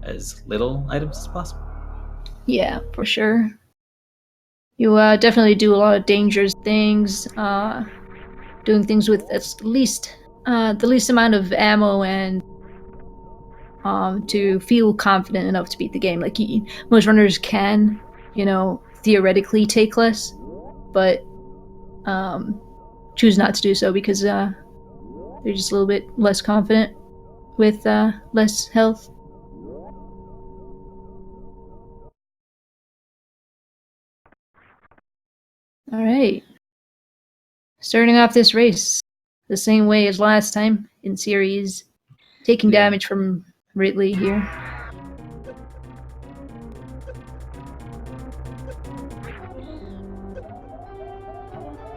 as little items as possible. Yeah, for sure. You definitely do a lot of dangerous things, doing things with the least amount of ammo and to feel confident enough to beat the game. Like most runners can, theoretically take less, but choose not to do so because they're just a little bit less confident with less health. All right. Starting off this race the same way as last time in series, taking damage from Ridley here.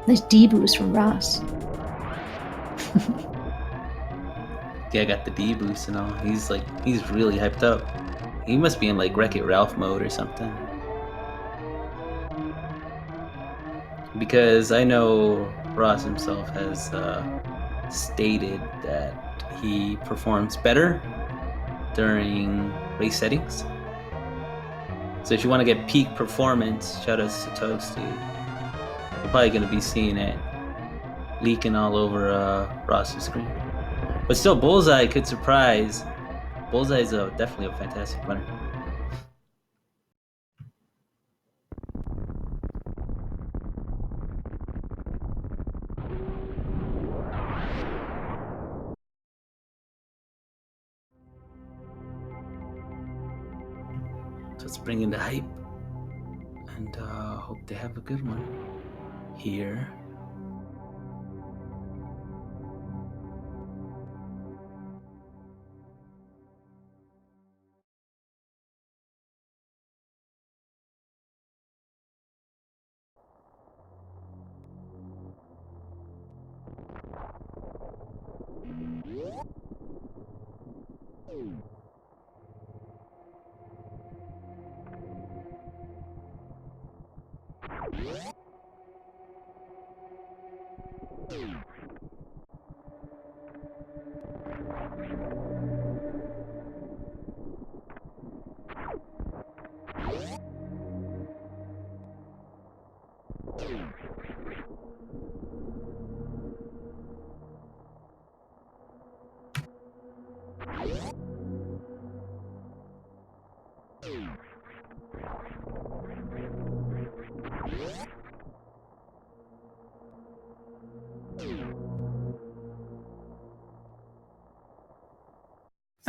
Nice D boost from Ross. Yeah, I got the D boost and all. He's really hyped up. He must be in like Wreck-It Ralph mode or something. Because I know Ross himself has stated that he performs better during race settings. So if you want to get peak performance, shout out to Toasty. You're probably going to be seeing it leaking all over Ross's screen. But still, Bullseye could surprise. Bullseye is definitely a fantastic runner. So let's bring in the hype. And hope they have a good one here.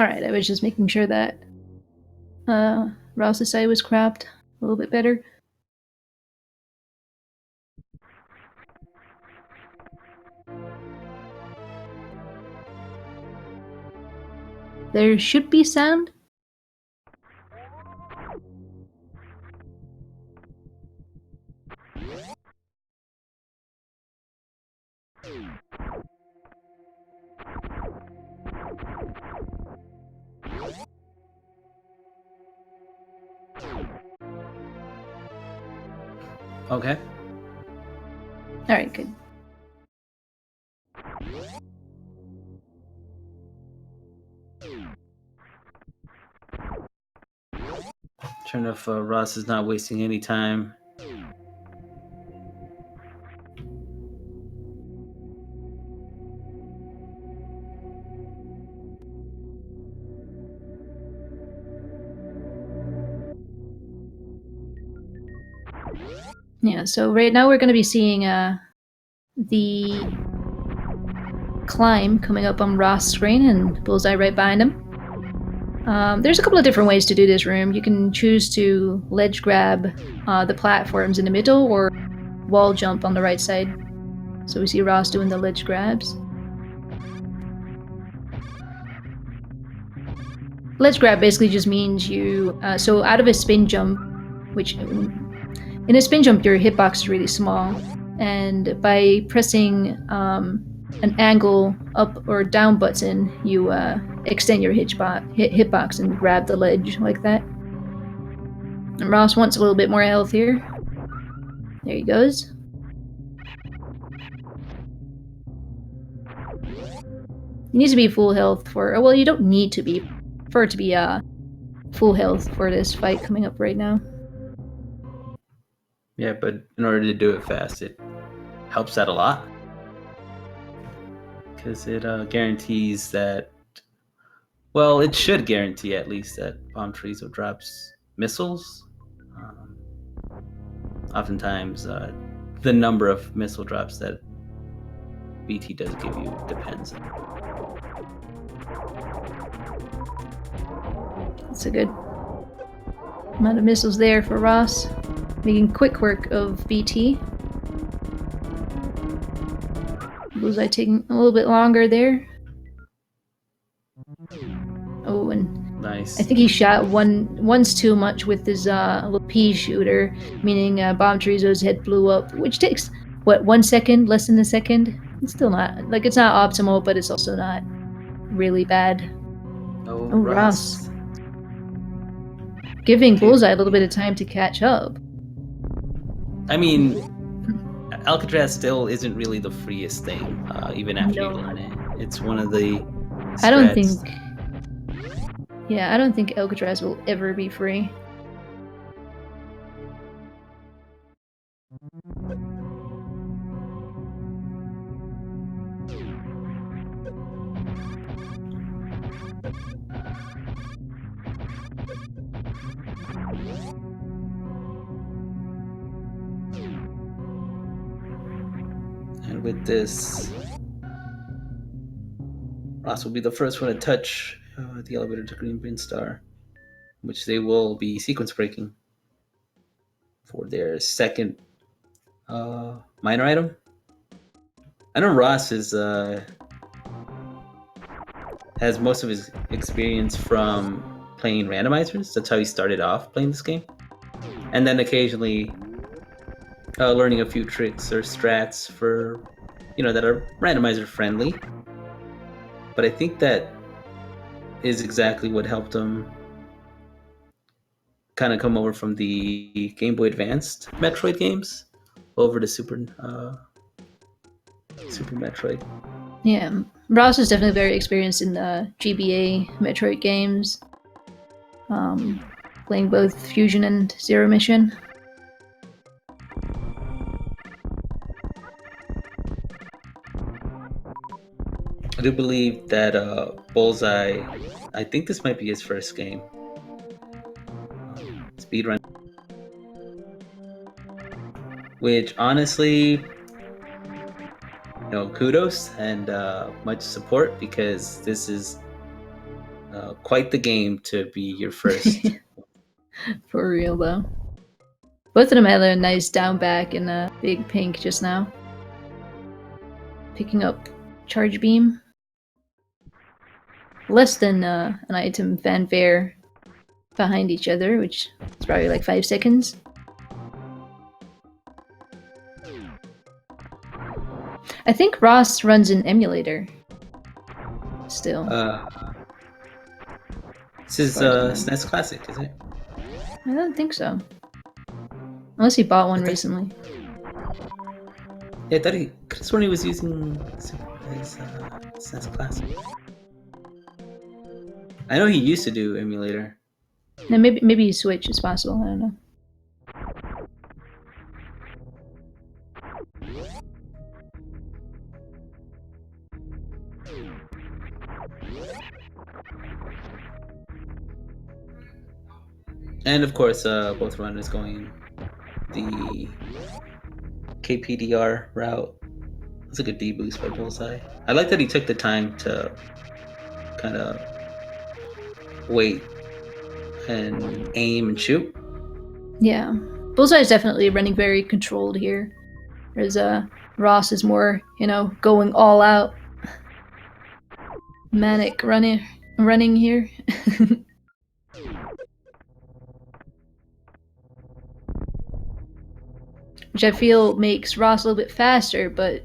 Alright, I was just making sure that Ross's side was cropped a little bit better. There should be sound. Okay. Alright, good. Turn off Ross is not wasting any time. Yeah, so right now we're going to be seeing the climb coming up on Ross' screen and Bullseye right behind him. There's a couple of different ways to do this room. You can choose to ledge grab the platforms in the middle or wall jump on the right side. So we see Ross doing the ledge grabs. Ledge grab basically just means you, so out of a spin jump, which in a spin jump your hitbox is really small, and by pressing an angle up or down button, you extend your hitbox and grab the ledge like that. And Ross wants a little bit more health here. There he goes. You need to be full health for, well, you don't need to be, for it to be full health for this fight coming up right now. Yeah, but in order to do it fast, it helps out a lot because it guarantees that. Well, it should guarantee at least that Bomb Treezo drops missiles. Um, Oftentimes, the number of missile drops that BT does give you depends. That's a good amount of missiles there for Ross, making quick work of BT. Bullseye taking a little bit longer there. Oh, and Nice. I think he shot once too much with his little pea shooter, meaning Bomb Chorizo's head blew up, which takes, what, 1 second? Less than a second? It's still not, like, it's not optimal, but it's also not really bad. Oh, Oh, Ross. Giving Bullseye a little bit of time to catch up. I mean, Alcatraz still isn't really the freest thing, even after you learn it. It's one of the strats. I don't think... Yeah, I don't think Alcatraz will ever be free. And with this, Ross will be the first one to touch the elevator to Green Bin Star, which they will be sequence breaking for their second minor item. I know Ross has most of his experience from playing randomizers. That's how he started off playing this game, and then occasionally learning a few tricks or strats for, that are randomizer friendly. But I think that is exactly what helped him kind of come over from the Game Boy Advanced Metroid games over to Super Metroid. Yeah, Ross is definitely very experienced in the GBA Metroid games, playing both Fusion and Zero Mission. I do believe that Bullseye, I think this might be his first game. Speedrun. Which honestly, kudos and much support, because this is quite the game to be your first. For real though. Both of them had a nice down back and a big pink just now. Picking up Charge Beam. Less than an item fanfare behind each other, which is probably like 5 seconds. I think Ross runs an emulator. Still. This is SNES Classic, is it? I don't think so. Unless he bought one recently. Yeah, I thought he could have sworn he was using his SNES Classic. I know he used to do emulator. No, maybe Switch is possible. I don't know. And of course, both runners going the KPDR route. That's a good D-boost by Bullseye. I like that he took the time to kind of wait and aim and shoot. Yeah. Bullseye is definitely running very controlled here. Whereas Ross is more, going all out. Manic running here. Which I feel makes Ross a little bit faster, but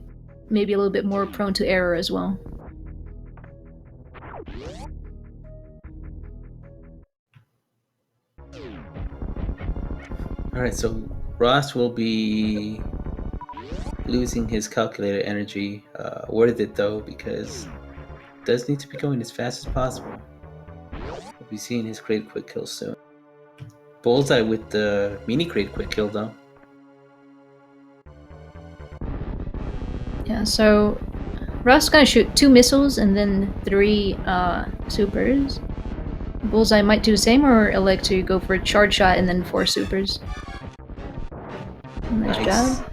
maybe a little bit more prone to error as well. Alright, so Ross will be losing his calculator energy. Worth it though, because it does need to be going as fast as possible. We'll be seeing his crate quick kill soon. Bullseye with the mini crate quick kill though. Yeah, so Ross gonna shoot 2 missiles and then 3 supers. Bullseye might do the same, or elect to go for a charge shot and then 4 supers. Nice Nice. job.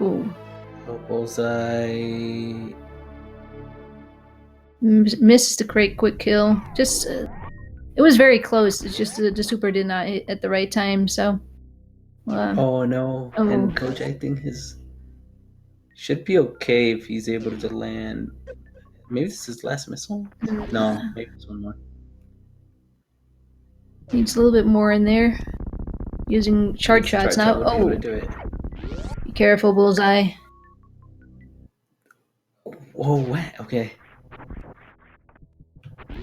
Ooh. Oh, Bullseye. Missed the crate quick kill. Just it was very close. It's just the super did not hit at the right time. So, Oh no! oh, And Coach, I think his should be okay if he's able to land. Maybe this is his last missile. No, maybe it's one more. needs a little bit more in there. Using charge Needs to shots charge shot now. would be able Oh, to do it. be careful, Bullseye. Whoa! What? Okay.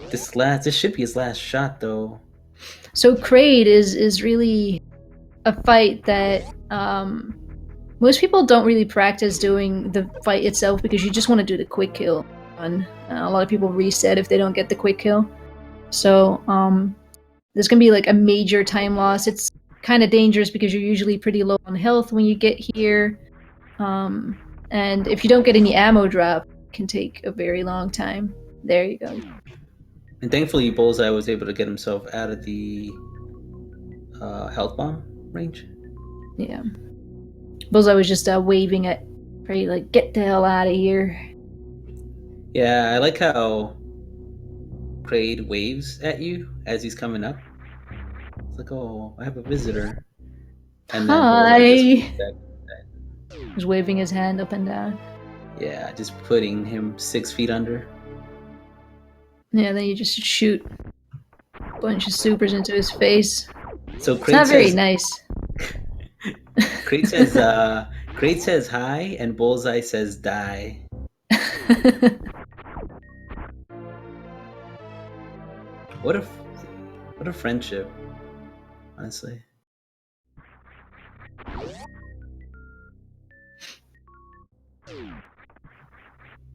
This should be his last shot though. So Kraid is really a fight that most people don't really practice doing the fight itself because you just want to do the quick kill. And a lot of people reset if they don't get the quick kill. So there's gonna be like a major time loss. It's kind of dangerous because you're usually pretty low on health when you get here, and if you don't get any ammo drop, it can take a very long time. There you go. And thankfully, Bullseye was able to get himself out of the health bomb range. Yeah. Bullseye was just waving at Prey like, get the hell out of here. Yeah, I like how Kraid waves at you as he's coming up. It's like, oh, I have a visitor. And then Bullseye just waves Hi. back. He's waving his hand up and down. Yeah, just putting him 6 feet under. Yeah, then you just shoot a bunch of supers into his face. So It's not Kraid very says, nice. Kraid says hi, and Bullseye says die. What a friendship, honestly.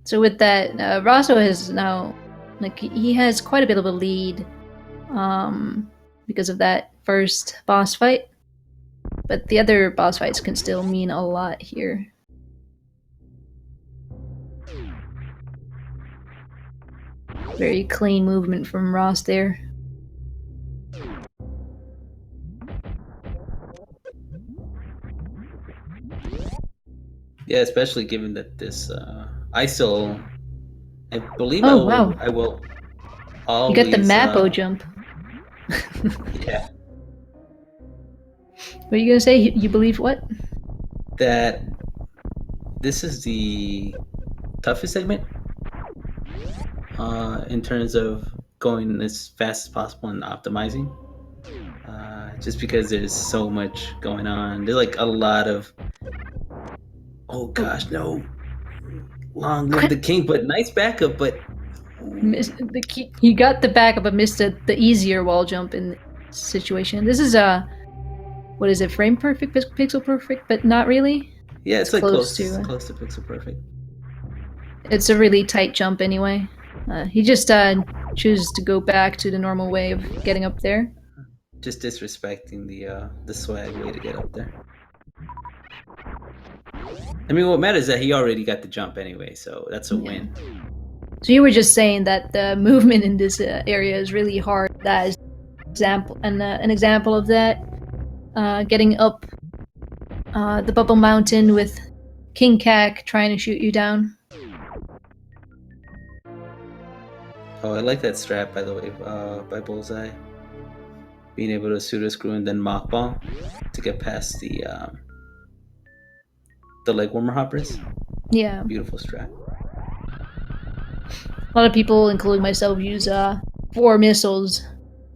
So with that, Raso has now, like, he has quite a bit of a lead, because of that first boss fight. But the other boss fights can still mean a lot here. Very clean movement from Ross there. Yeah, especially given that this I believe Oh wow, I will you got the always Mappo jump. yeah, What are you gonna say? You believe what? that this is the toughest segment in terms of going as fast as possible and optimizing. Just because there's so much going on. There's like a lot of oh gosh, no. Long live the king, but nice backup, but He got the backup, but missed the easier wall jump in this situation. This is what is it? Frame perfect, pixel perfect, but not really. yeah, it's like close to. close to pixel perfect. It's a really tight jump anyway. He just chooses to go back to the normal way of getting up there. Just disrespecting the swag way to get up there. I mean, what matters is that he already got the jump anyway, so that's a win. So you were just saying that the movement in this area is really hard. That is an example of that. Getting up the Bubble Mountain with King Kak trying to shoot you down. Oh, I like that strat, by the way, by Bullseye. Being able to pseudo screw and then mock ball to get past the leg warmer hoppers. Yeah. Beautiful strat. A lot of people, including myself, use 4 missiles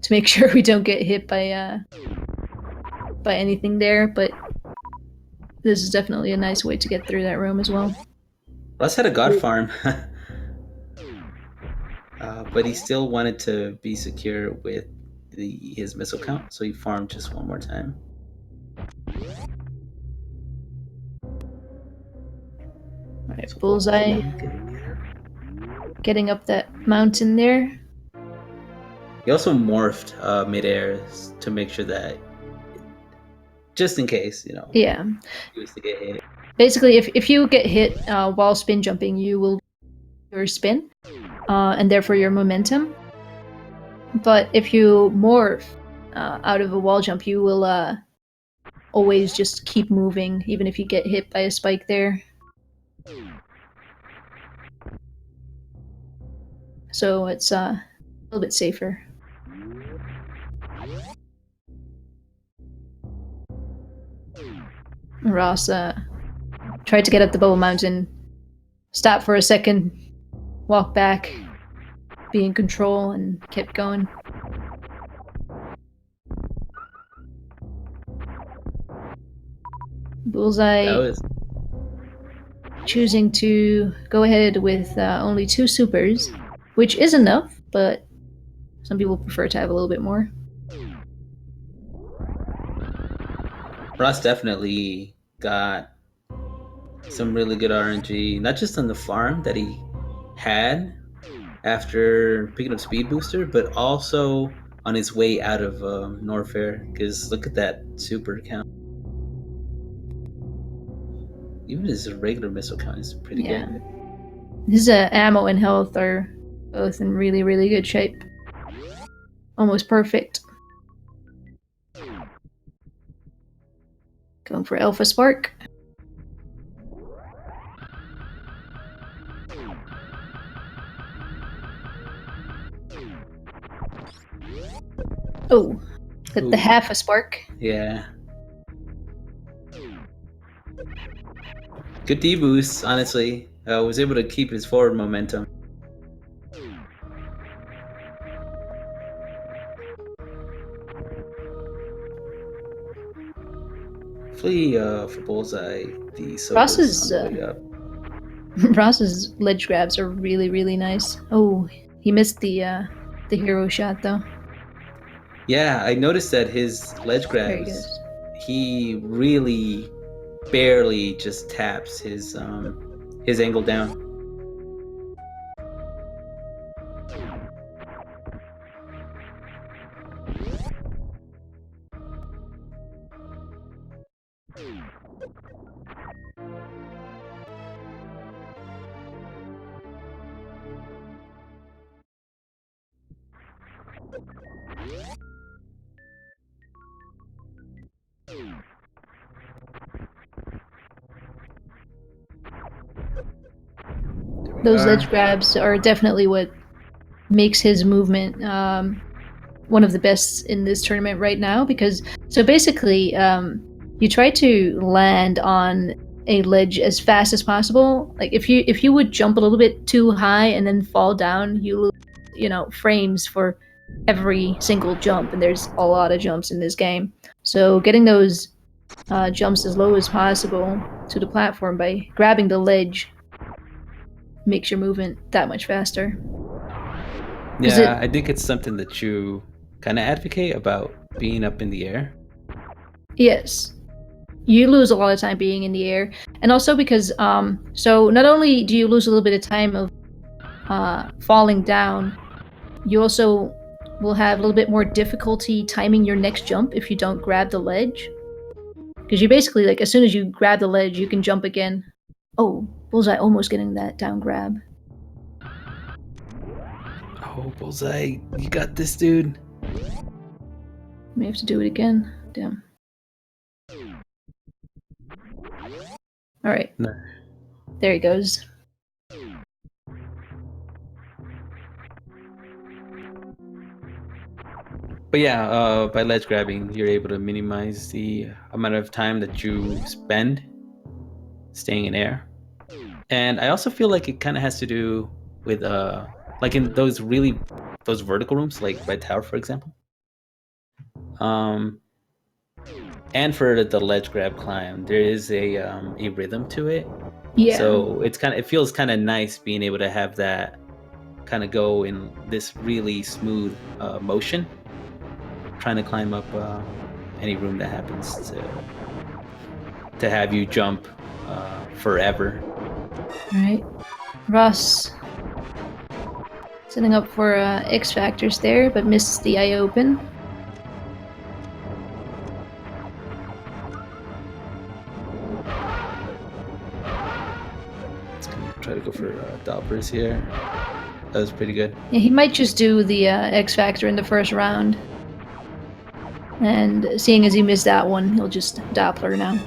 to make sure we don't get hit by anything there, but this is definitely a nice way to get through that room as well. Russ had a god farm, but he still wanted to be secure with his missile count, so he farmed just one more time. All right, So Bullseye getting up that mountain there. he also morphed midair to make sure that, just in case, Yeah. he was to get hit. Basically, if you get hit while spin jumping, you will your spin, and therefore your momentum. But if you morph out of a wall jump, you will always just keep moving, even if you get hit by a spike there. So it's a little bit safer. Ross tried to get up the Bubble Mountain, stopped for a second, walked back, be in control, and kept going. Bullseye choosing to go ahead with only 2 supers, which is enough, but some people prefer to have a little bit more. Ross definitely got some really good RNG, not just on the farm that he had after picking up Speed Booster, but also on his way out of Norfair. Because look at that super count. Even his regular missile count is pretty good. His ammo and health are both in really, really good shape. Almost perfect. Going for Alpha Spark. Oh, got the half a spark. Yeah. Good D-boost, honestly. Was able to keep his forward momentum. Hopefully, for Bullseye, the Soba's on the way up. Ross's ledge grabs are really, really nice. Oh, he missed the hero shot though. Yeah, I noticed that his ledge grabs, he really barely just taps his angle down. Those ledge grabs are definitely what makes his movement one of the best in this tournament right now, because so basically you try to land on a ledge as fast as possible. Like if you would jump a little bit too high and then fall down, you lose frames for every single jump, and there's a lot of jumps in this game. So getting those jumps as low as possible to the platform by grabbing the ledge makes your movement that much faster. Yeah, I think it's something that you kind of advocate about, being up in the air. Yes. You lose a lot of time being in the air. And also because, so not only do you lose a little bit of time of falling down, you also will have a little bit more difficulty timing your next jump if you don't grab the ledge. Because you basically, like, as soon as you grab the ledge, you can jump again. Oh, Bullseye almost getting that down grab. Oh, Bullseye, you got this, dude. May have to do it again. Damn. All right. No. There he goes. But yeah, by ledge grabbing, you're able to minimize the amount of time that you spend staying in air. And I also feel like it kind of has to do with like in those vertical rooms, like Red Tower, for example. And for the ledge grab climb, there is a rhythm to it. Yeah. So it feels kind of nice being able to have that kind of go in this really smooth motion, trying to climb up any room that happens to have you jump forever. Alright. Ross setting up for X Factors there, but misses the eye open. It's gonna try to go for Dopplers here. That was pretty good. Yeah, he might just do the X Factor in the first round. And seeing as he missed that one, he'll just Doppler now.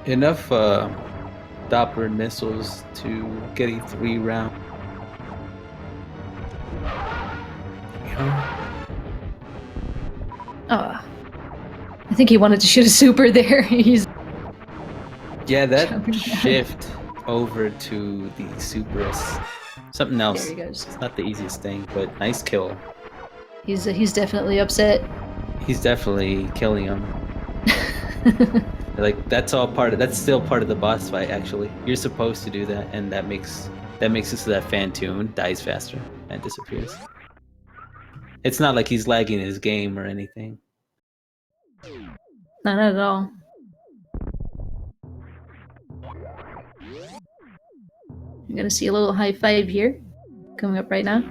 Enough Doppler missiles to get a 3-round. Oh, I think he wanted to shoot a super there. He's Yeah, that shift over to the super is something else. There he goes. It's not the easiest thing, but nice kill. He's definitely upset. He's definitely killing him. Like that's still part of the boss fight. Actually, you're supposed to do that, and that makes it so that Phantoon dies faster and disappears. It's not like he's lagging his game or anything. Not at all. You're gonna see a little high five here coming up right now.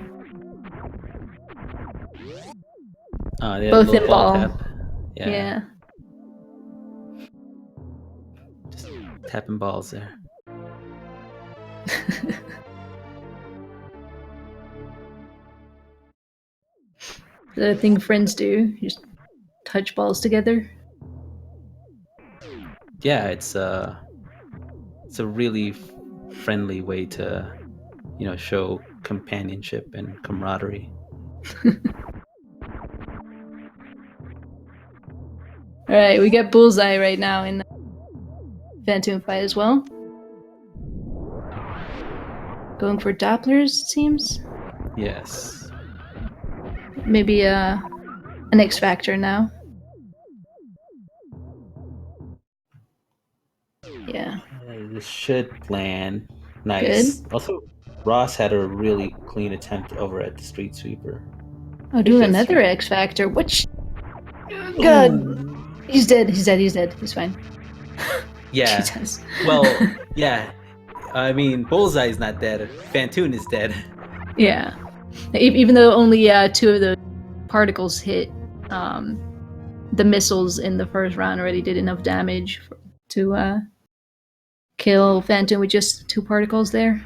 Both in ball. Tap. Yeah. Just tapping balls there. The thing friends do, you just touch balls together. Yeah, it's a really friendly way to, show companionship and camaraderie. Alright, we get Bullseye right now in the Phantom fight as well. Going for Dopplers, it seems. Yes. Maybe an X Factor now. Yeah. This should land. Nice. Good. Also, Ross had a really clean attempt over at the Street Sweeper. Oh, doing another X Factor. Which? God. He's dead. He's dead. He's fine. Yeah. Jesus. Well, yeah. I mean, Bullseye's not dead. Phantoon is dead. Yeah. Even though only 2 of the particles hit, the missiles in the first round already did enough damage to kill Phantom with just 2 particles there.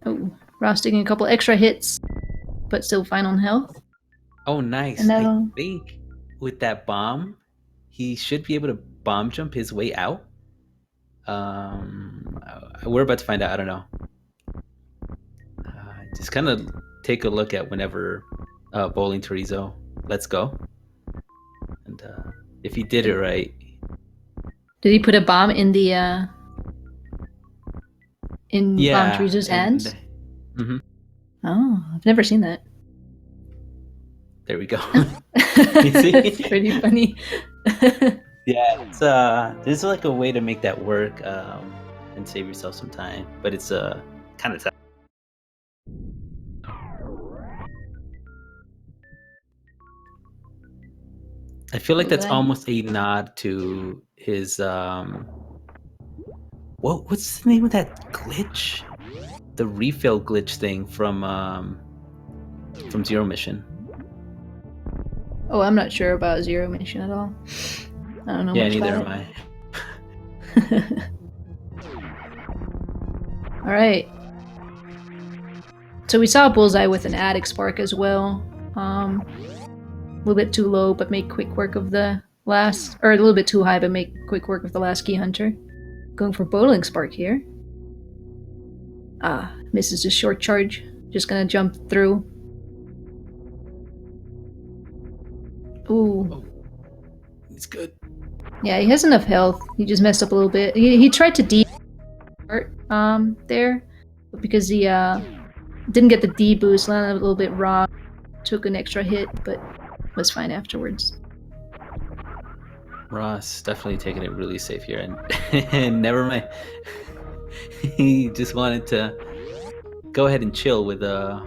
Oh, Ross taking a couple extra hits, but still fine on health. Oh, nice. And now, I think with that bomb, he should be able to bomb jump his way out. We're about to find out. I don't know. Just kind of take a look at whenever Bowling Chorizo lets go. And if he did it right. Did he put a bomb in the Bomb Chorizo's hands? Mm-hmm. Oh, I've never seen that. There we go. You see? It's pretty funny. Yeah, it's there's like a way to make that work and save yourself some time, but it's kind of tough. I feel like that's almost a nod to his what's the name of that glitch? The refill glitch thing from Zero Mission. Oh, I'm not sure about Zero Mission at all. I don't know. Yeah, much neither about am it. All right. So we saw Bullseye with an Attic Spark as well. A little bit too low, but make quick work of the last, or a little bit too high, but make quick work of the last Key Hunter. Going for Bowling Spark here. Ah, misses a short charge. Just gonna jump through. Ooh. Oh, he's good. Yeah, he has enough health. He just messed up a little bit. He tried to there, but because he didn't get the D boost, landed a little bit raw, took an extra hit, but was fine afterwards. Ross definitely taking it really safe here, and never mind. He just wanted to go ahead and chill with a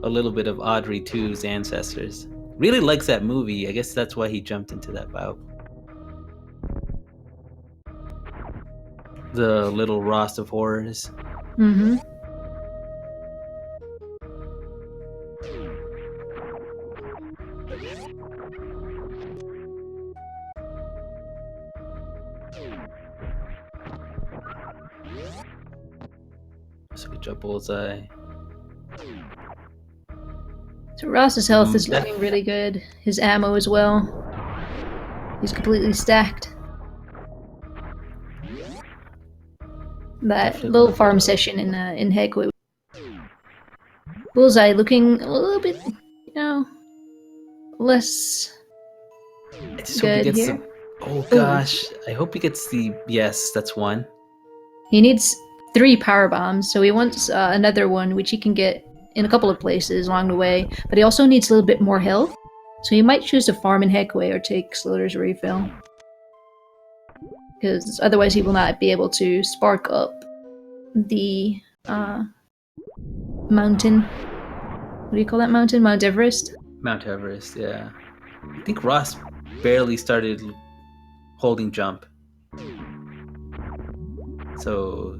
little bit of Audrey 2's ancestors. really likes that movie. I guess that's why he jumped into that bout. The little Ross of Horrors. Mm-hmm. So good job, Bullseye. So Ross's health is looking really good. His ammo as well. He's completely stacked. That Definitely little one farm of session in Hegway. Bullseye looking a little bit, less I just hope he good gets here. the. Oh Ooh. gosh, I hope he gets the. Yes, that's one. He needs 3 power bombs, so he wants another one, which he can get in a couple of places along the way. But he also needs a little bit more health, so he might choose to farm in Hegway or take Slaughter's refill. Because otherwise he will not be able to spark up the mountain. What do you call that mountain? Mount Everest? Mount Everest, yeah. I think Ross barely started holding jump. So,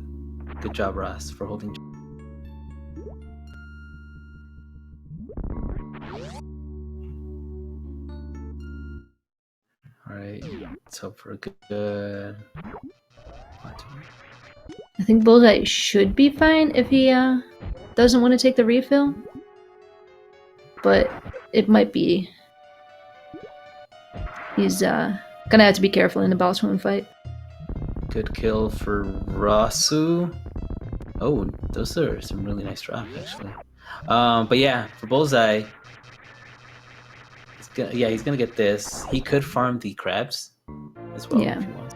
good job, Ross, for holding jump. Alright, let's hope for a good. I think Bullseye should be fine if he doesn't want to take the refill. But it might be. He's gonna have to be careful in the boss wound fight. Good kill for Rossu. Oh, those are some really nice drops, actually. But yeah, for Bullseye, he's gonna get this. He could farm the crabs as well if he wants.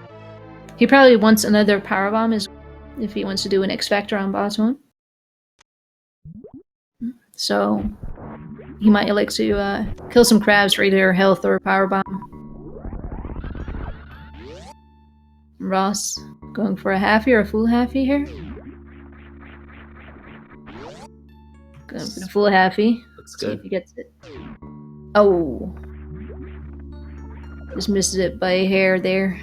He probably wants another power bomb if he wants to do an X Factor on boss wound. So he might like to kill some crabs for either health or power bomb. Ross going for a halfie or a full halfie here. Going for the full halfie. Looks See good. if he gets it. Oh. Just misses it by a hair there.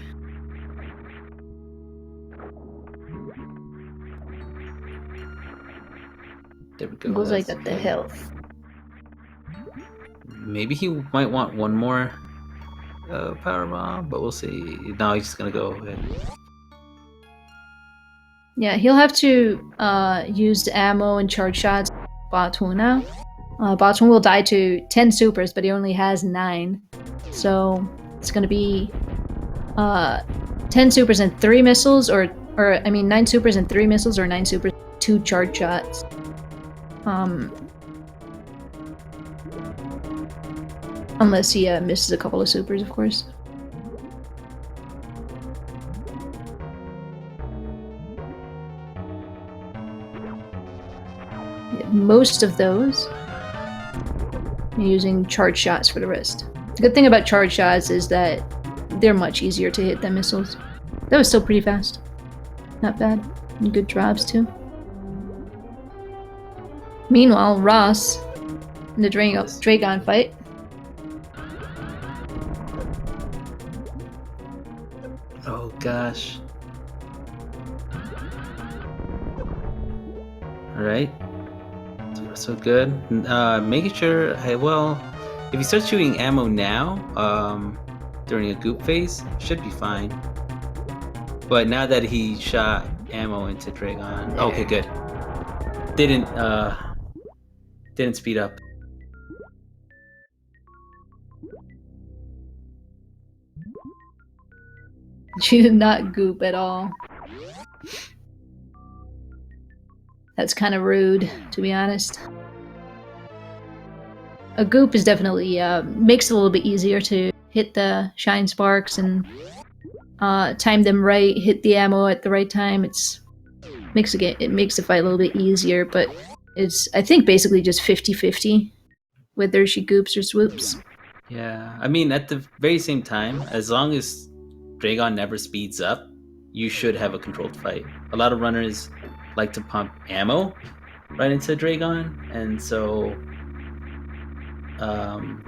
There we go. Bullseye got the health. Maybe he might want one more power bomb, but we'll see. Now he's just gonna go ahead. Yeah, he'll have to use the ammo and charge shots. Botwoon now. Botwoon will die to 10 supers, but he only has 9. So it's gonna be 10 supers and 3 missiles, or I mean 9 supers and 3 missiles, or 9 supers, 2 charge shots. Unless he misses a couple of supers, of course. Most of those, using charge shots for the rest. The good thing about charge shots is that they're much easier to hit than missiles. That was still pretty fast. Not bad. And good drops too. Meanwhile, Ross in the Dragon fight. Oh gosh. Alright. So good. Making sure, if he starts shooting ammo now, during a goop phase, should be fine. But now that he shot ammo into Dragon, okay, good. Didn't speed up. She did not goop at all. That's kind of rude, to be honest. A goop is definitely makes it a little bit easier to hit the shine sparks and time them right, hit the ammo at the right time. It makes the fight a little bit easier, but it's, I think, basically just 50-50 whether she goops or swoops. Yeah, I mean, at the very same time, as long as Dragon never speeds up, you should have a controlled fight. A lot of runners like to pump ammo right into Dragon, and so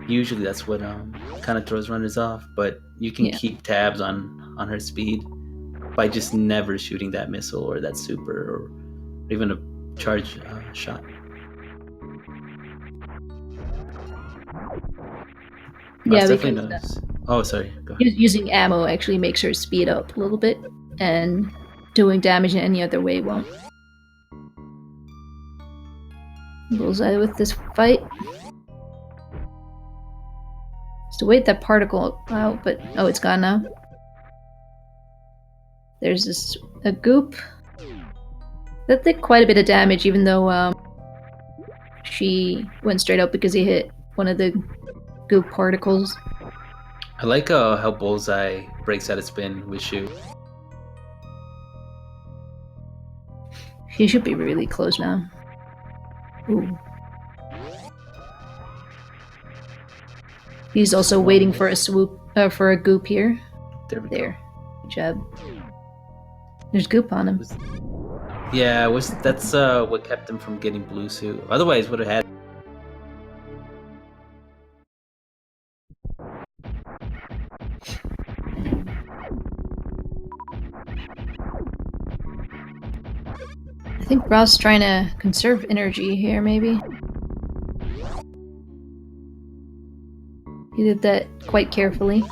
Usually that's what kind of throws runners off. But you can Yeah. keep tabs on her speed by just never shooting that missile or that super or even a charge shot. Well, Yeah, it's definitely because knows. Oh, sorry. Go ahead. using ammo actually makes her speed up a little bit, and doing damage in any other way won't. Bullseye with this fight. Just to wait that particle out, but oh, it's gone now. There's this a goop that did quite a bit of damage, even though she went straight up because he hit one of the goop particles. I like how Bullseye breaks out of spin with shoot. He should be really close now. Ooh. He's also waiting for a swoop, for a goop here. There we There. Good job. There's goop on him. Yeah, that's what kept him from getting blue suit. Otherwise, would have had. I think Ross trying to conserve energy here, maybe. He did that quite carefully.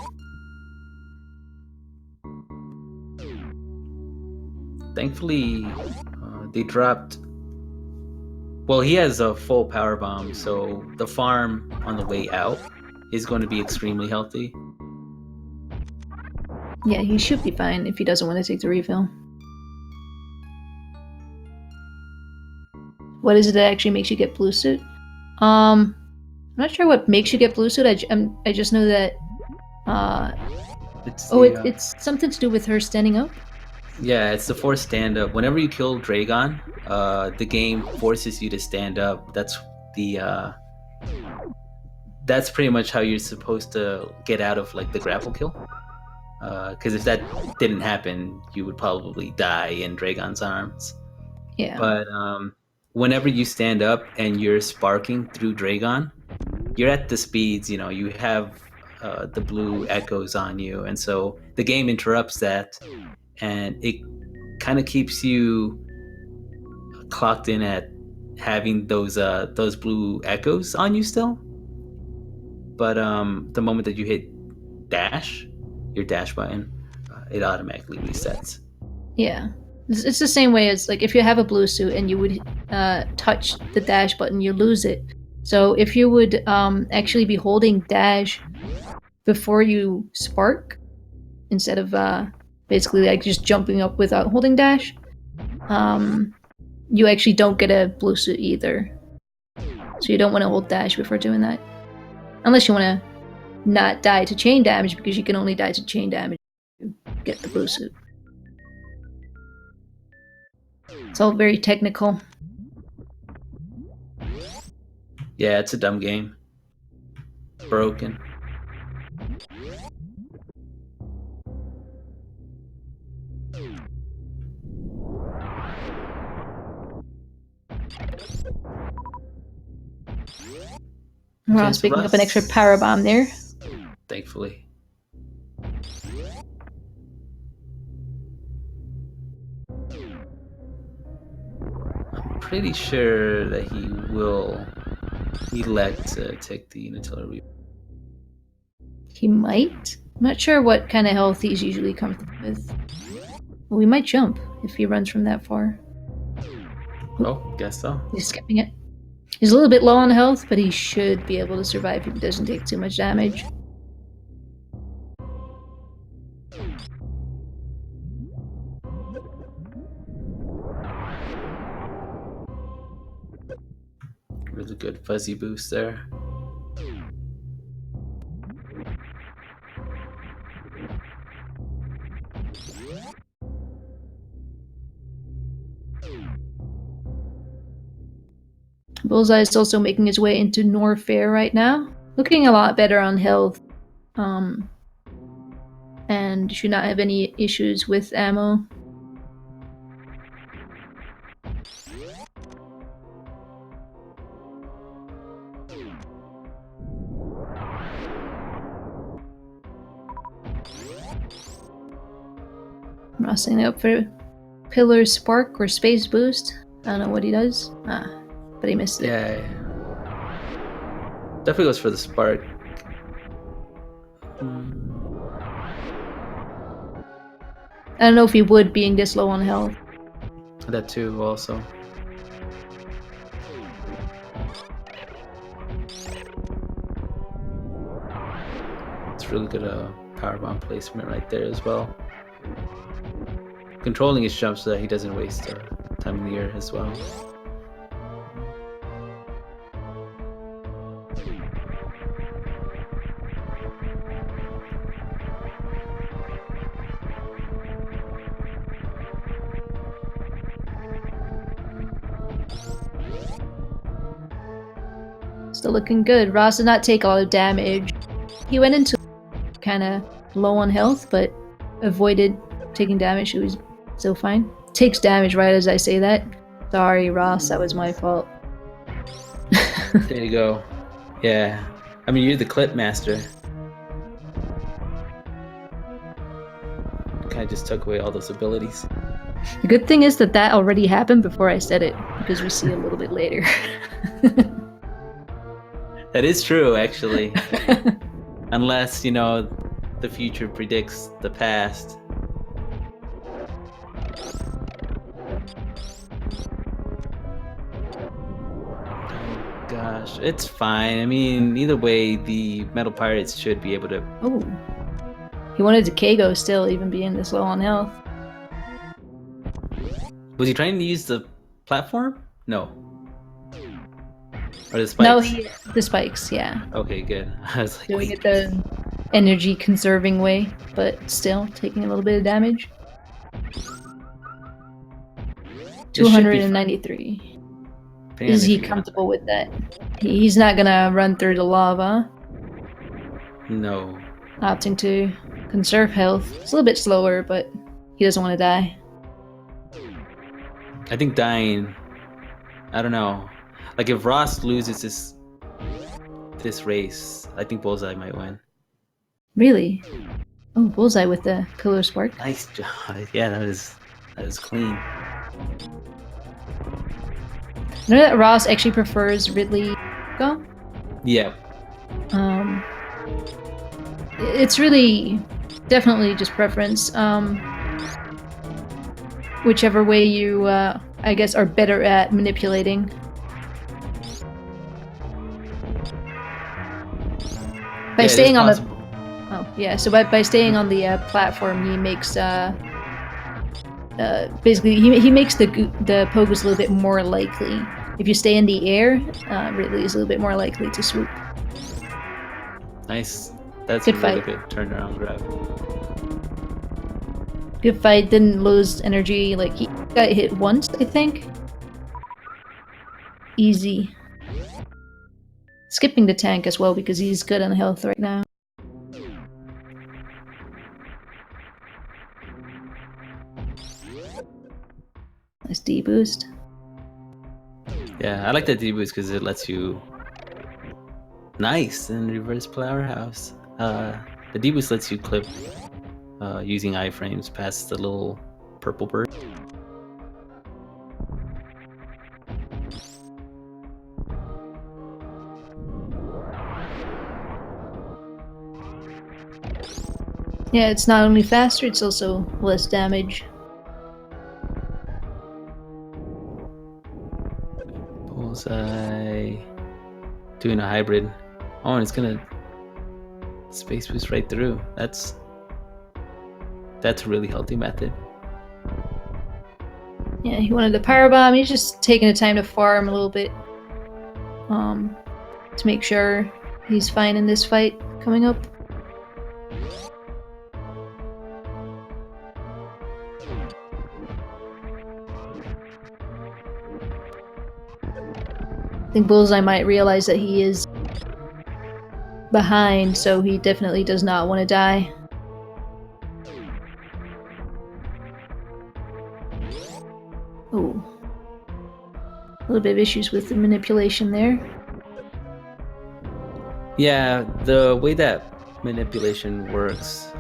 Thankfully, they dropped. Well, he has a full power bomb, so the farm on the way out is going to be extremely healthy. Yeah, he should be fine if he doesn't want to take the refill. What is it that actually makes you get blue suit? I'm not sure what makes you get blue suit. I just know that. It's something to do with her standing up. Yeah, it's the forced stand up. Whenever you kill Dragon, the game forces you to stand up. That's pretty much how you're supposed to get out of like the grapple kill. Because if that didn't happen, you would probably die in Dragon's arms. Yeah. But whenever you stand up and you're sparking through Dragon, you're at the speeds. You have the blue echoes on you, and so the game interrupts that, and it kind of keeps you clocked in at having those blue echoes on you still. But the moment that you hit dash, your dash button, it automatically resets. Yeah. It's the same way as like if you have a blue suit and you would touch the dash button, you lose it. So if you would actually be holding dash before you spark, instead of basically like just jumping up without holding dash, you actually don't get a blue suit either. So you don't want to hold dash before doing that. Unless you want to not die to chain damage, because you can only die to chain damage to get the blue suit. It's all very technical. Yeah, it's a dumb game. Broken. Ross picking up an extra power bomb there. Thankfully. I'm pretty sure that he will elect to take the Nutella. He might. I'm not sure what kind of health he's usually comfortable with. Well, we might jump if he runs from that far. Oh, guess so. He's skipping it. He's a little bit low on health, but he should be able to survive if he doesn't take too much damage. Really good fuzzy boost there. Bullseye is also making his way into Norfair right now. Looking a lot better on health. And should not have any issues with ammo. Rossing up for Pillar Spark or Space Boost. I don't know what he does. But he missed it. Yeah. Definitely goes for the spark. I don't know if he would, being this low on health. That too, also. It's really good power bomb placement right there as well. Controlling his jump so that he doesn't waste time in the air as well. Still looking good. Ross did not take a lot of damage. He went into kind of low on health, but avoided taking damage. He was still fine. Takes damage right as I say that. Sorry, Ross, that was my fault. There you go. Yeah. I mean, you're the clip master. Kind of just took away all those abilities. The good thing is that that already happened before I said it, because we see a little bit later. That is true, actually. Unless, you know, the future predicts the past. Oh, gosh, it's fine. I mean, either way, the Metal Pirates should be able to... Oh. He wanted to KO still, even being this low on health. Was he trying to use the platform? No. Or the spikes? No, the spikes, yeah. Okay, good. I was like, Doing it the energy conserving way, but still taking a little bit of damage. 293. Is he comfortable with that? He's not gonna run through the lava. No. Opting to conserve health. It's a little bit slower, but he doesn't want to die. I think dying... I don't know. Like, if Ross loses this race, I think Bullseye might win. Really? Oh, Bullseye with the Pillar Spark. Nice job. Yeah, that is clean. You know that Ross actually prefers Ridley go? Yeah. It's really definitely just preference. Whichever way you, I guess, are better at manipulating. By staying on the... Oh, yeah, so by staying on the platform, he makes, basically, he makes the Pogus a little bit more likely. If you stay in the air, Ridley is a little bit more likely to swoop. Nice. That's good a really fight. good turnaround grab. Good fight, didn't lose energy. Like, he got hit once, I think. Easy. Skipping the tank as well because he's good on health right now. Nice D boost. Yeah, I like that D boost because it lets you... Nice! And reverse powerhouse. The D boost lets you clip using iframes past the little purple bird. Yeah, it's not only faster, it's also less damage. Bullseye. Doing a hybrid. Oh, and it's gonna space boost right through. That's a really healthy method. Yeah, he wanted the power bomb. He's just taking the time to farm a little bit, to make sure he's fine in this fight coming up. I think Bullseye might realize that he is behind, so he definitely does not want to die. Oh. A little bit of issues with the manipulation there. Yeah, the way that manipulation works,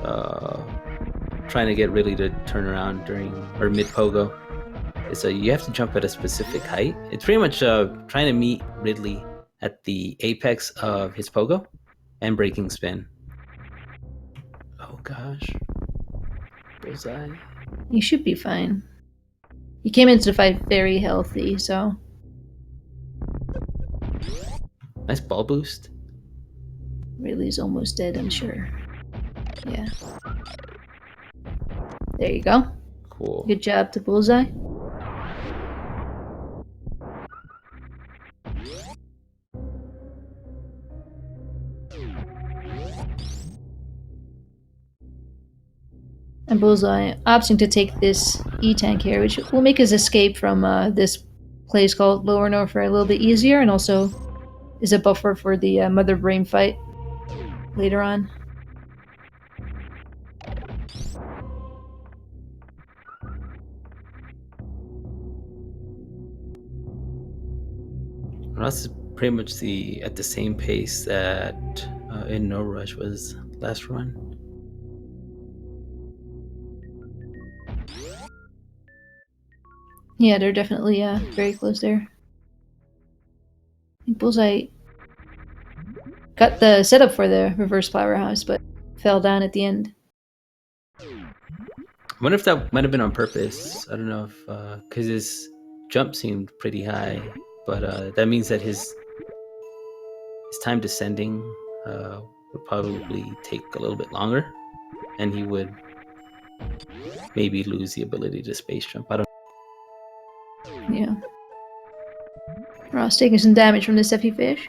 trying to get Ridley to turn around during or mid pogo. So you have to jump at a specific height. It's pretty much trying to meet Ridley at the apex of his pogo and breaking spin. Oh gosh. Bullseye. You should be fine. You came into the fight very healthy, so. Nice ball boost. Ridley's almost dead, I'm sure. Yeah. There you go. Cool. Good job to Bullseye. And Bullseye opting to take this E-tank here, which will make his escape from this place called Lower North a little bit easier, and also is a buffer for the Mother Brain fight later on. Ross is pretty much at the same pace that in No Rush was last run. Yeah, they're definitely very close there. I think Bullseye got the setup for the reverse powerhouse, but fell down at the end. I wonder if that might have been on purpose. I don't know if because his jump seemed pretty high, but that means that his time descending would probably take a little bit longer, and he would maybe lose the ability to space jump. I don't. Yeah. Ross taking some damage from the Steffi fish.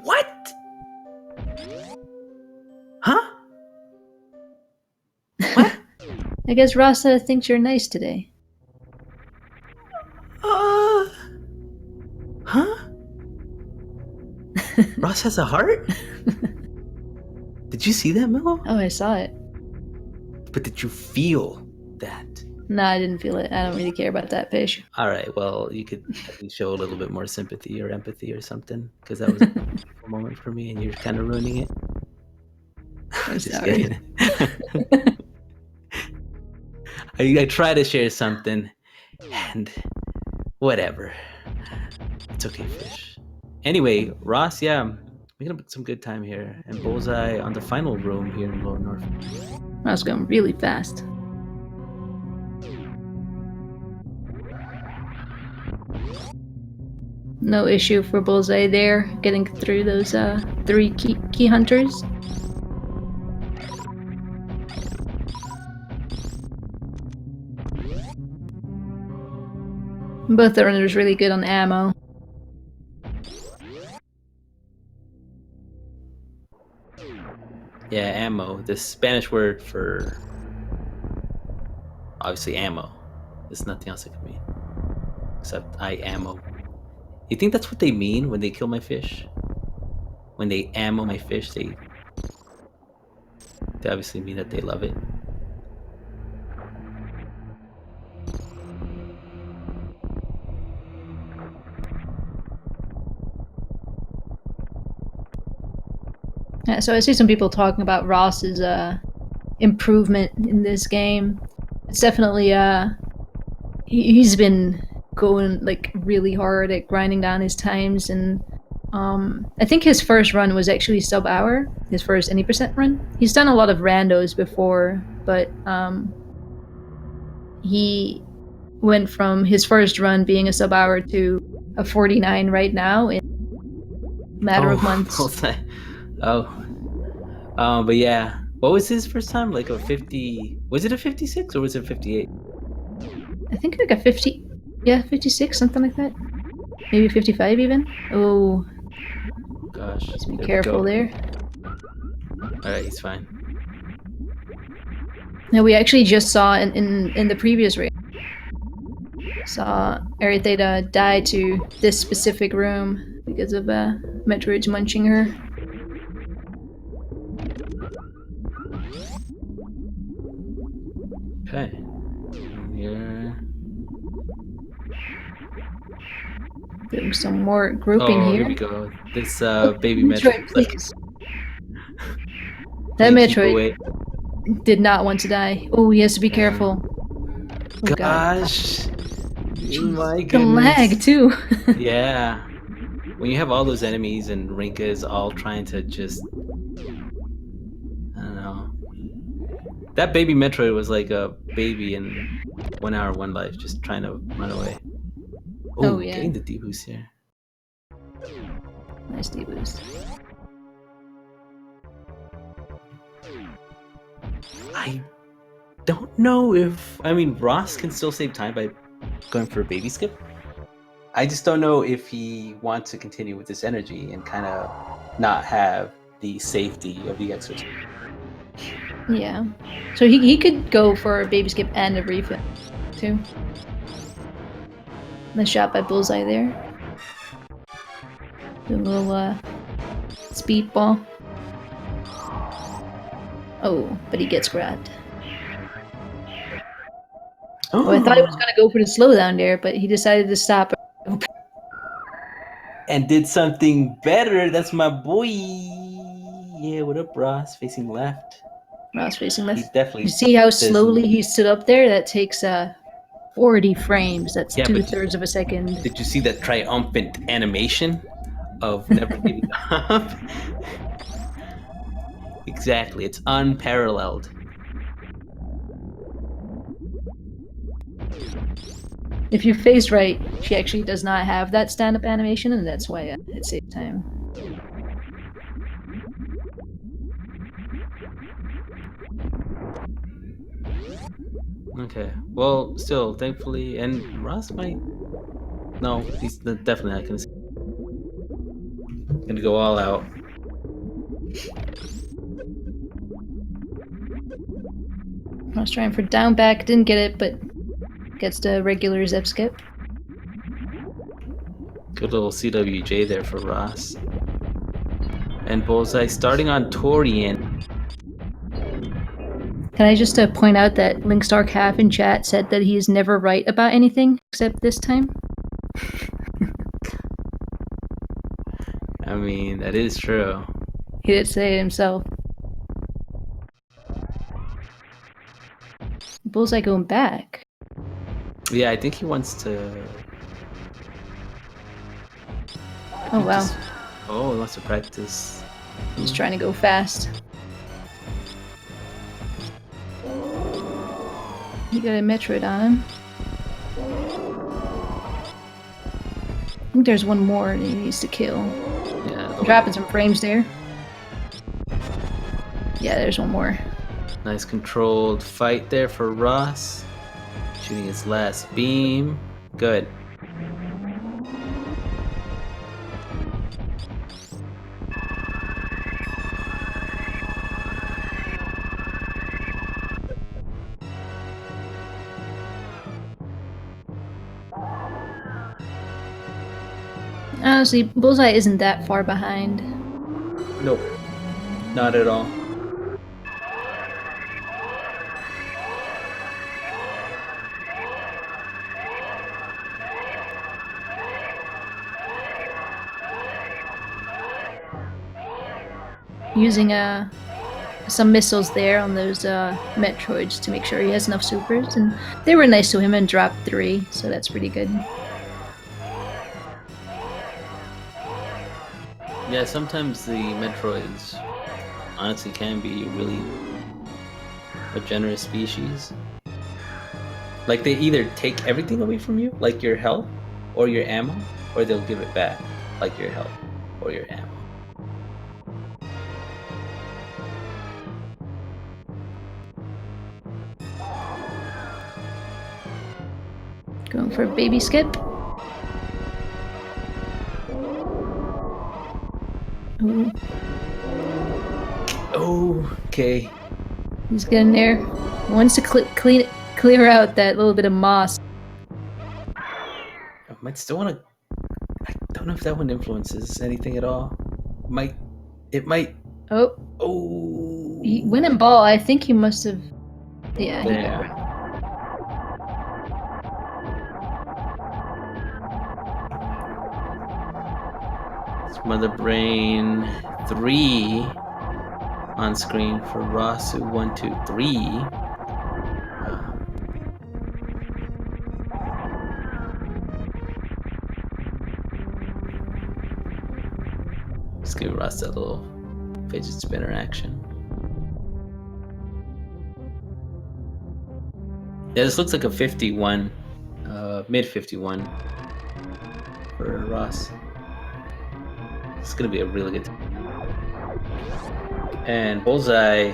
What? Huh? What? I guess Ross thinks you're nice today. Huh? Ross has a heart? Did you see that, Mello? Oh, I saw it. But did you feel that? No, I didn't feel it. I don't really care about that fish. All right, well, you could at least show a little bit more sympathy or empathy or something, because that was a beautiful moment for me, and you're kind of ruining it. I'm sorry. I try to share something, and whatever. It's okay, fish. Anyway, Ross, yeah, making up some good time here, and Bullseye on the final room here in Lower North. Ross going really fast. No issue for Bullseye there, getting through those 3 key hunters. Both the runners really good on ammo. Yeah, ammo. The Spanish word for obviously ammo. There's nothing else it could mean except I ammo. You think that's what they mean when they kill my fish? When they ammo my fish, they obviously mean that they love it. Yeah, so I see some people talking about Ross's improvement in this game. It's definitely he's been going like really hard at grinding down his times, and I think his first run was actually sub-hour, his first any percent run. He's done a lot of randos before, but he went from his first run being a sub-hour to a 49 right now in a matter of months. But yeah, what was his first time? Like a 50? Was it a 56 or was it 58? I think like a 50, yeah, 56, something like that. Maybe 55 even. Oh, gosh! Just be careful there. All right, he's fine. Now we actually just saw in the previous raid, saw Aritheta die to this specific room because of Metroid munching her. Okay. Here. Doing some more grouping here. Here we go. This baby Metroid. Please. That Metroid. did not want to die. Oh, he has to be careful. Oh god. Gosh. My The lag goodness. too. Yeah. When you have all those enemies and Rinka is all trying to just, I don't know. That baby Metroid was like a baby in 1 hour, one life, just trying to run away. Oh Oh, yeah. getting the deboost here. Nice deboost. I don't know if, I mean, Ross can still save time by going for a baby skip. I just don't know if he wants to continue with this energy and kind of not have the safety of the exercise. Yeah. So he could go for a baby skip and a refill too. Nice shot by Bullseye there. Do a little speedball. Oh, but he gets grabbed. Oh, I thought he was gonna go for the slowdown there, but he decided to stop. And did something better. That's my boy. Yeah, what up, Ross? Facing left. Ross facing He left. You definitely see how does. slowly he stood up there? That takes 40 frames. That's Yeah, but 2/3 of a second. did you see that triumphant animation of never giving up? Exactly. It's unparalleled. If you face right, she actually does not have that stand-up animation, and that's why it saves time. Okay. Well, still, thankfully, and Ross might. No, he's definitely not gonna go all out. I was trying for down back, didn't get it, but gets the regular zip skip. Good little CWJ there for Ross. And Bullseye starting on Torian. Can I just point out that Linkstar Calf in chat said that he is never right about anything except this time? I mean, that is true. He did say it himself. Bullseye going back. Yeah, I think he wants to. Oh wow. Oh, he wants to practice. He's trying to go fast. You got a Metroid on him. I think there's one more that he needs to kill. Yeah. Dropping some frames there. Yeah, there's one more. Nice controlled fight there for Ross. Shooting his last beam. Good. Honestly, Bullseye isn't that far behind. Nope. Not at all. Using some missiles there on those Metroids to make sure he has enough supers, and they were nice to him and dropped 3, so that's pretty good. Yeah, sometimes the Metroids honestly can be really a generous species. Like they either take everything away from you, like your health or your ammo, or they'll give it back, like your health or your ammo. Going for a baby skip. Ooh. Oh, okay. He's getting there. Wants to clear out that little bit of moss. I might still want to. I don't know if that one influences anything at all. It might. Oh. Oh. He winning ball. I think he must have. Yeah. There. Mother Brain 3. on screen for rossu123. Just give Ross that little fidget spinner action. Yeah, this looks like a 51, mid 51 for Ross. It's gonna be a really good time. And Bullseye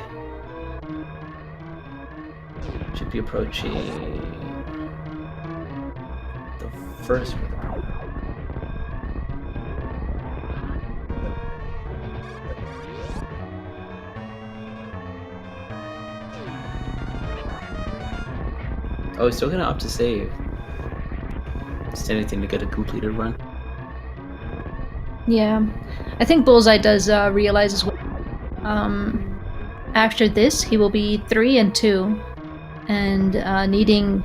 should be approaching the first rhythm. Oh, he's still gonna opt to save. Just anything to get a completed run. Yeah, I think Bullseye does realize as well. After this, he will be 3 and 2, and needing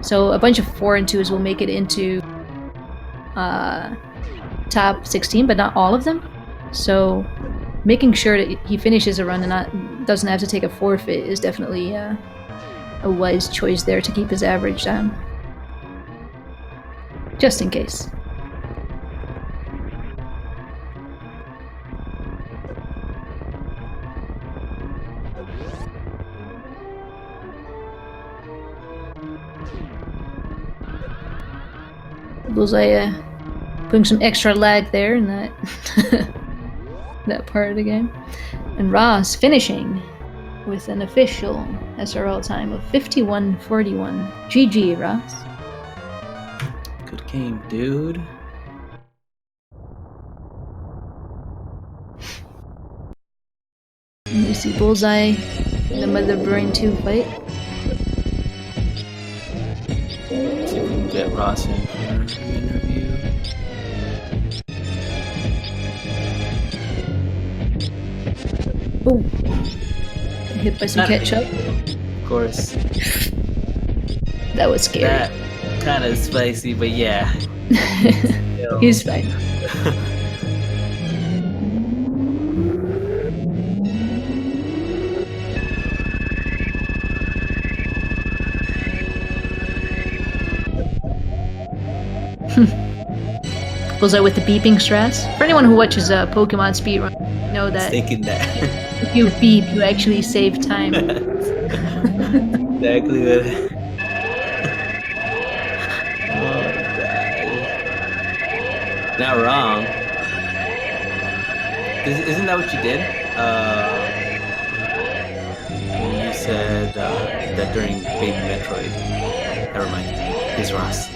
so a bunch of 4 and 2s will make it into top 16, but not all of them. So making sure that he finishes a run and doesn't have to take a forfeit is definitely a wise choice there to keep his average down, just in case. Bullseye putting some extra lag there in that that part of the game. And Ross finishing with an official SRL time of 51:41. GG, Ross. Good game, dude. And we see Bullseye in the Mother Brain 2 fight. See if we can get Ross in for an interview. Oh, hit by some ketchup. Of course. That was scary. That kind of spicy, but yeah. He's fine. Bullseye with the beeping strats. For anyone who watches Pokemon speedrun, know that Thinking that. if you beep, you actually save time. Exactly what. Oh, God. Not wrong. Isn't that what you did? You said that during Baby Metroid. Never mind. Here's Ross.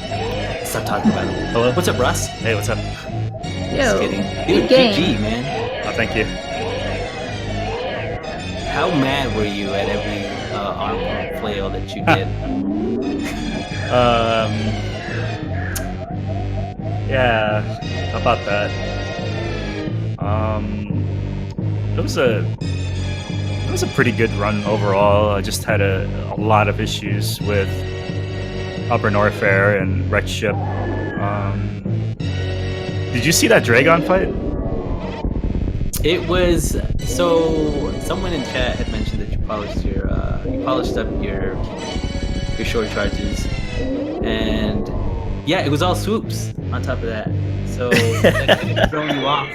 Stop talking about him. Hello? What's up, Ross? Hey, what's up? Just Yo, kidding. good Dude, game. GG, man. Oh, thank you. How mad were you at every arm flail that you did? Yeah, about that. It was a pretty good run overall. I just had a lot of issues with Upper Norfair and Wrecked Ship. Did you see that Dragon fight? It was so. Someone in chat had mentioned that you polished up your short charges, and yeah, it was all swoops on top of that. So that could have thrown you off.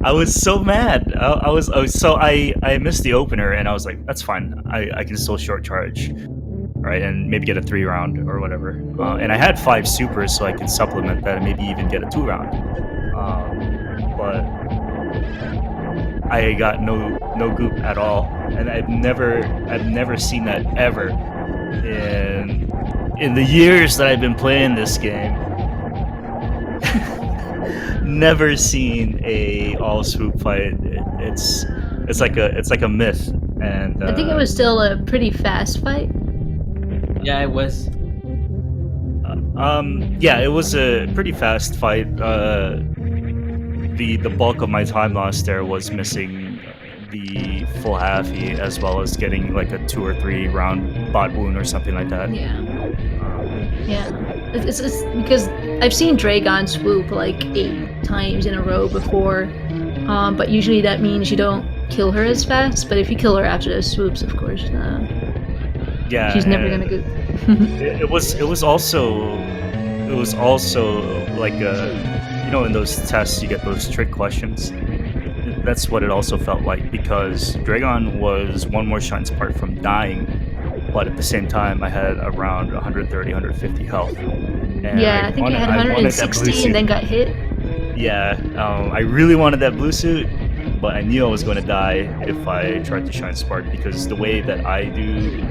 I was so mad. I missed the opener, and I was like, that's fine. I can still short charge, right, and maybe get a 3-round or whatever. And I had 5 supers, so I could supplement that and maybe even get a 2-round. But I got no goop at all, and I've never seen that ever in the years that I've been playing this game. Never seen a all swoop fight. It's like a myth, and I think it was still a pretty fast fight. Yeah, it was. Yeah, it was a pretty fast fight. The bulk of my time lost there was missing the full halfie, as well as getting like a 2 or 3 round bot wound or something like that. Yeah. It's because I've seen Dragon swoop like 8 times in a row before, but usually that means you don't kill her as fast. But if you kill her after those swoops, of course, Yeah, she's never and gonna go. it was also like in those tests you get those trick questions. That's what it also felt like, because Dragon was one more shine spark from dying, but at the same time I had around 130, 150 health, and Yeah, I think you had I wanted that blue 160 and suit. then got hit. Yeah, I really wanted that blue suit, but I knew I was going to die if I tried to shine spark, because the way that I do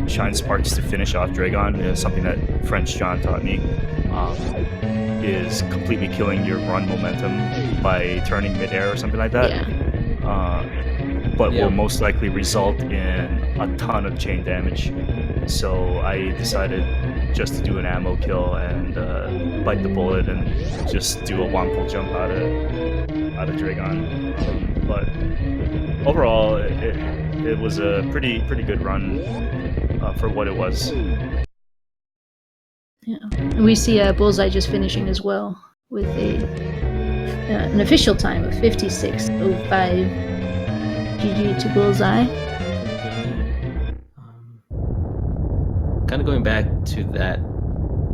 shine sparks to finish off Dragon is something that French John taught me. Is completely killing your run momentum by turning midair or something like that. Yeah. But Yeah. will most likely result in a ton of chain damage. So I decided just to do an ammo kill and bite the bullet and just do a wonky jump out of Dragon. But overall, it was a pretty good run for what it was. Yeah. And we see Bullseye just finishing as well with an official time of 56:05. GG to Bullseye. Kind of going back to that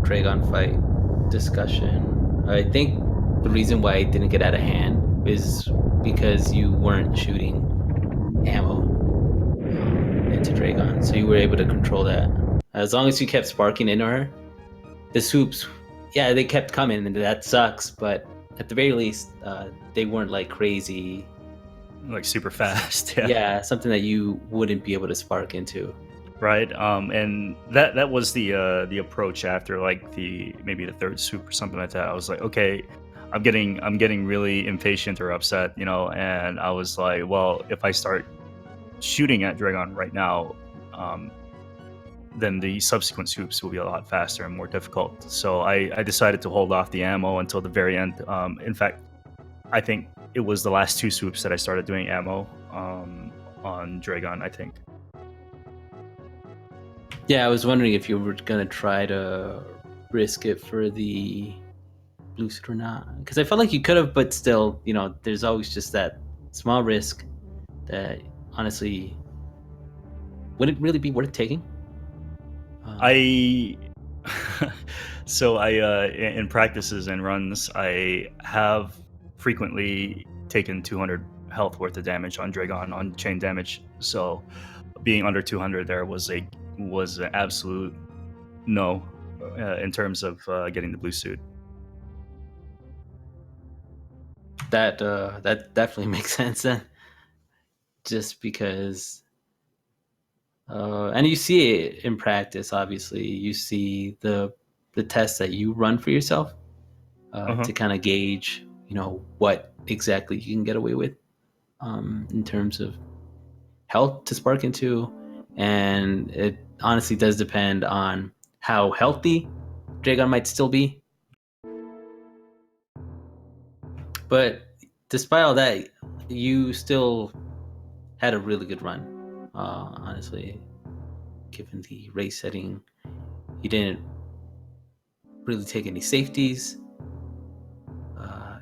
Dragon fight discussion, I think the reason why it didn't get out of hand is because you weren't shooting ammo into Dragon, so you were able to control that. As long as you kept sparking into her, the swoops, yeah, they kept coming, and that sucks. But at the very least, they weren't like crazy, like super fast. Yeah, something that you wouldn't be able to spark into. Right, and that was the approach after like maybe the third swoop or something like that. I was like, okay, I'm getting really impatient or upset, and I was like, well, if I start shooting at Dragon right now, then the subsequent swoops will be a lot faster and more difficult. So I decided to hold off the ammo until the very end. In fact, I think it was the last two swoops that I started doing ammo on Dragon, I think. Yeah, I was wondering if you were gonna try to risk it for the blue suit or not, because I felt like you could have, but still, there's always just that small risk that honestly wouldn't really be worth taking. So in practices and runs, I have frequently taken 200 health worth of damage on Dragon on chain damage. So being under 200 there was an absolute no in terms of getting the blue suit. That definitely makes sense then, just because. And you see it in practice. Obviously, you see the tests that you run for yourself to kind of gauge, what exactly you can get away with in terms of health to spark into, and it honestly does depend on how healthy Dragon might still be. But despite all that, you still had a really good run. Honestly, given the race setting, you didn't really take any safeties.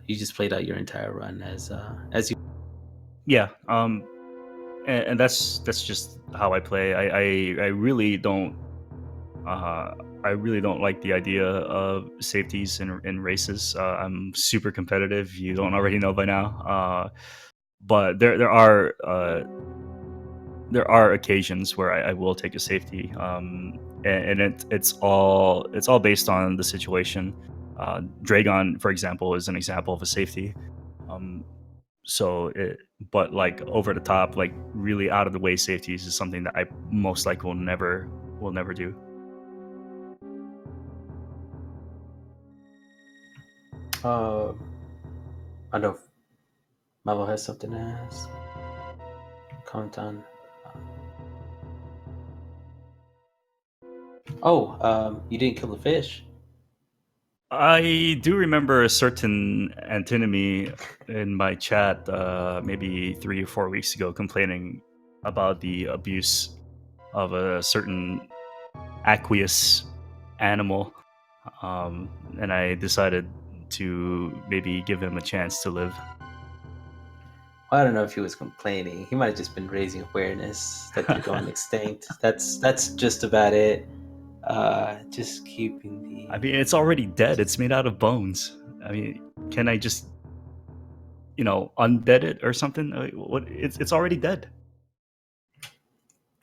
You just played out your entire run as you. Yeah, and that's just how I play. I really don't. I really don't like the idea of safeties in races. I'm super competitive. You don't already know by now. But there are occasions where I will take a safety, and it's all based on the situation. Dragon, for example, is an example of a safety. But like over the top, like really out of the way safeties is something that I most likely will never do. I don't know if Marvel has something to ask. Comment on. You didn't kill the fish. I do remember a certain antinomy in my chat, maybe 3 or 4 weeks ago, complaining about the abuse of a certain aqueous animal, and I decided to maybe give him a chance to live. I don't know if he was complaining. He might have just been raising awareness that they're going extinct. That's just about it. Just keeping the. I mean, it's already dead. It's made out of bones. I mean, can I just, undead it or something? What? It's already dead.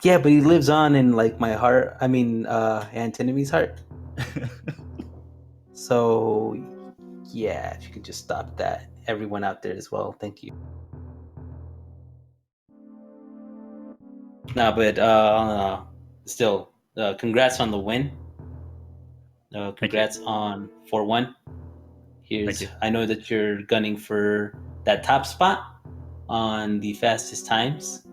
Yeah, but he lives on in like my heart. I mean, Antinomy's heart. So, yeah, if you could just stop that, everyone out there as well. Thank you. No, but still, congrats on the win. Thank you. Congrats on 4-1. Thank you. I know that you're gunning for that top spot on the fastest times.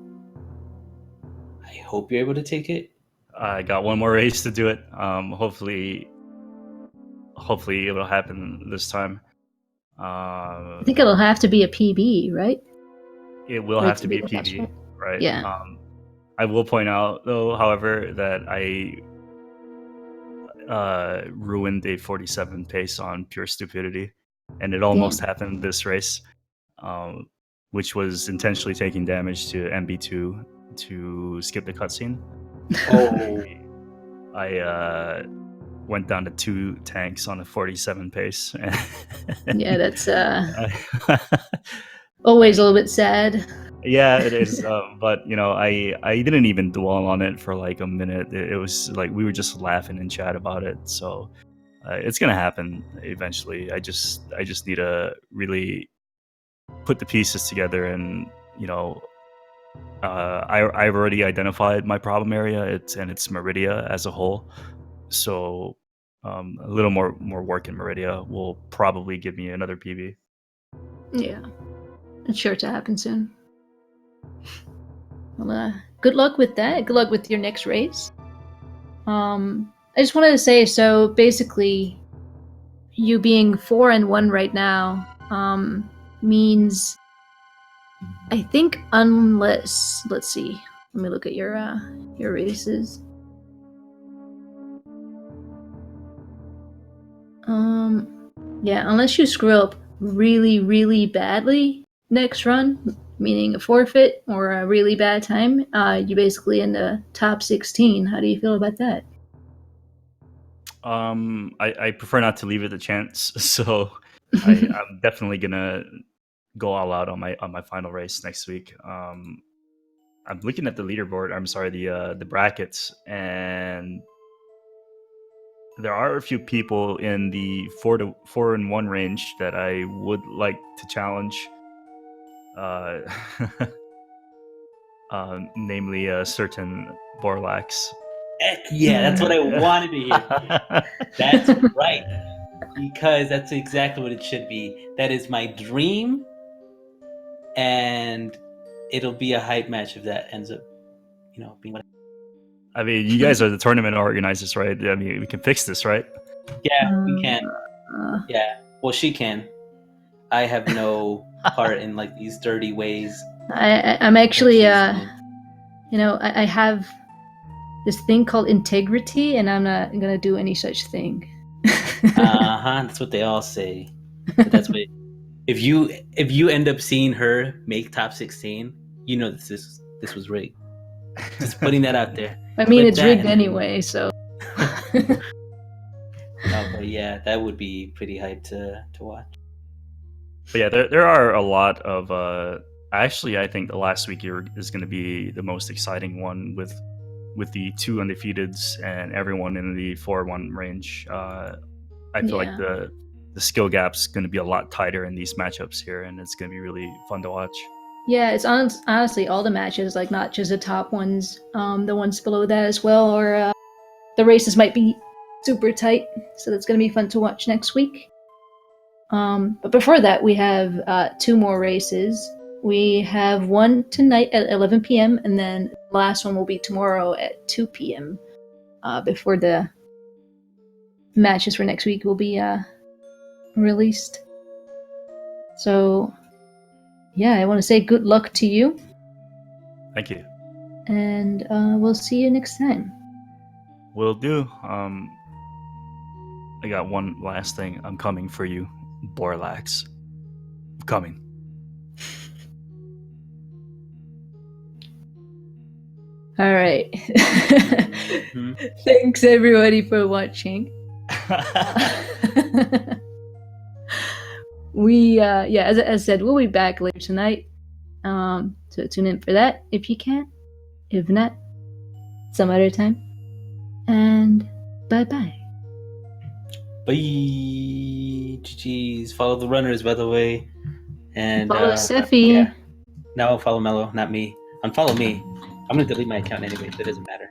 I hope you're able to take it. I got one more race to do it. Hopefully it'll happen this time. I think it'll have to be a PB, right? It will Right, have to be a the top PB, spot. right? Yeah. I will point out, though, however, that I ruined a 47 pace on pure stupidity, and it almost happened this race, which was intentionally taking damage to MB2 to skip the cutscene. Oh, I went down to 2 tanks on a 47 pace. Yeah, that's always a little bit sad. Yeah, it is. But I didn't even dwell on it for like a minute. It was like we were just laughing in chat about it. So it's gonna happen eventually. I just need to really put the pieces together, and I've already identified my problem area. It's Meridia as a whole. So a little more work in Meridia will probably give me another PB. Yeah, it's sure to happen soon. Well, good luck with that. Good luck with your next race. I just wanted to say, so basically, you being 4-1 right now means, I think, unless, let's see, let me look at your races. Yeah, unless you screw up really, really badly next run, meaning a forfeit or a really bad time, you basically in the top 16. How do you feel about that? I prefer not to leave it a chance, so I'm definitely gonna go all out on my final race next week. I'm looking at the leaderboard. I'm sorry, the brackets, and there are a few people in the 4-1 range that I would like to challenge. Namely, a certain Borlax. heck yeah, that's what I wanted to hear. That's right. Because that's exactly what it should be. That is my dream. And it'll be a hype match if that ends up, being what. I mean, you guys are the tournament organizers, right? I mean, we can fix this, right? Yeah, we can. Yeah. Well, she can. I have no part in like these dirty ways. I'm actually, I have this thing called integrity, and I'm not gonna do any such thing. That's what they all say. But that's what. If you end up seeing her make top 16, you know this was rigged. Just putting that out there. I mean, But it's rigged anyway, so. But yeah, that would be pretty hype to watch. But yeah, there are a lot of. Actually, I think the last week here is going to be the most exciting one with the 2 undefeateds and everyone in the 4-1 range. I feel like the skill gap's going to be a lot tighter in these matchups here, and it's going to be really fun to watch. Yeah, it's honestly all the matches, like not just the top ones, the ones below that as well, or the races might be super tight, so that's going to be fun to watch next week. But before that, we have 2 more races. We have one tonight at 11 p.m., and then the last one will be tomorrow at 2 p.m. Before the matches for next week will be released. So, yeah, I want to say good luck to you. Thank you. And we'll see you next time. Will do. I got one last thing. I'm coming for you, Borlax. I'm coming. All right. Mhm. Thanks everybody for watching. We as I said, we'll be back later tonight. So tune in for that if you can. If not, some other time. And bye-bye. Bye. GG's. Follow the runners, by the way. And Follow Sephi. yeah. No, follow Mello, not me. Unfollow me. I'm gonna delete my account anyway, so it doesn't matter.